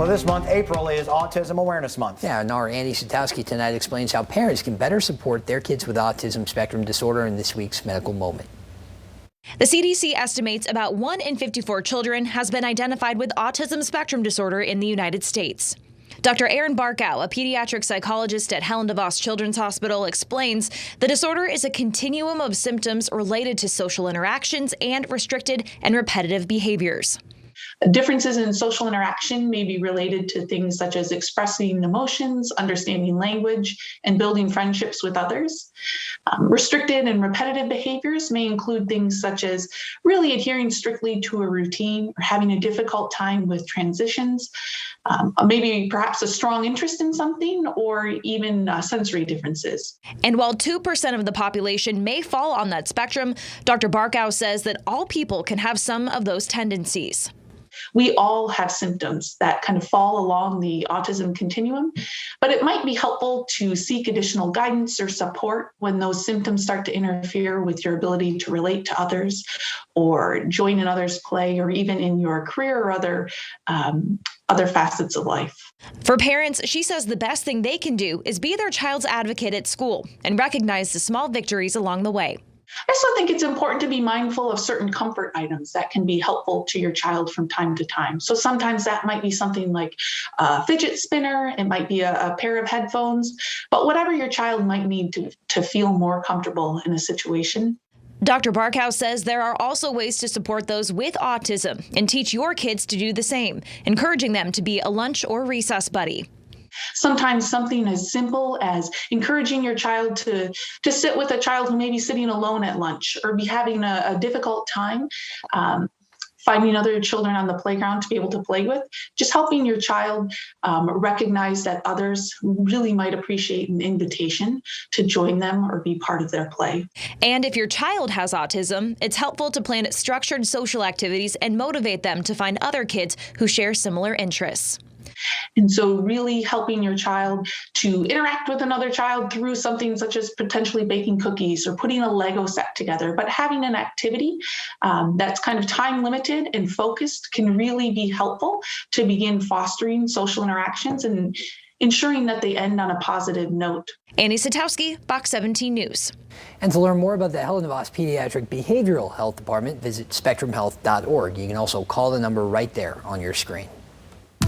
Well, this month, April, is Autism Awareness Month. Yeah, and our Andy Satowski tonight explains how parents can better support their kids with autism spectrum disorder in this week's medical moment. The CDC estimates about 1 in 54 children has been identified with autism spectrum disorder in the United States. Dr. Aaron Barkow, a pediatric psychologist at Helen DeVos Children's Hospital, explains the disorder is a continuum of symptoms related to social interactions and restricted and repetitive behaviors. Differences in social interaction may be related to things such as expressing emotions, understanding language, and building friendships with others. Restricted and repetitive behaviors may include things such as really adhering strictly to a routine or having a difficult time with transitions, maybe perhaps a strong interest in something, or even sensory differences. And while 2% of the population may fall on that spectrum, Dr. Barkow says that all people can have some of those tendencies. We all have symptoms that kind of fall along the autism continuum, but it might be helpful to seek additional guidance or support when those symptoms start to interfere with your ability to relate to others or join in others' play, or even in your career or other facets of life. For parents, she says the best thing they can do is be their child's advocate at school and recognize the small victories along the way. I also think it's important to be mindful of certain comfort items that can be helpful to your child from time to time. So sometimes that might be something like a fidget spinner, it might be a pair of headphones, but whatever your child might need to feel more comfortable in a situation. Dr. Barkow says there are also ways to support those with autism and teach your kids to do the same, encouraging them to be a lunch or recess buddy. Sometimes something as simple as encouraging your child to sit with a child who may be sitting alone at lunch or be having a difficult time, finding other children on the playground to be able to play with, just helping your child recognize that others really might appreciate an invitation to join them or be part of their play. And if your child has autism, it's helpful to plan structured social activities and motivate them to find other kids who share similar interests. And so really helping your child to interact with another child through something such as potentially baking cookies or putting a Lego set together, but having an activity that's kind of time limited and focused can really be helpful to begin fostering social interactions and ensuring that they end on a positive note. Annie Satowski, Fox 17 News. And to learn more about the Helen DeVos Pediatric Behavioral Health Department, visit spectrumhealth.org. You can also call the number right there on your screen.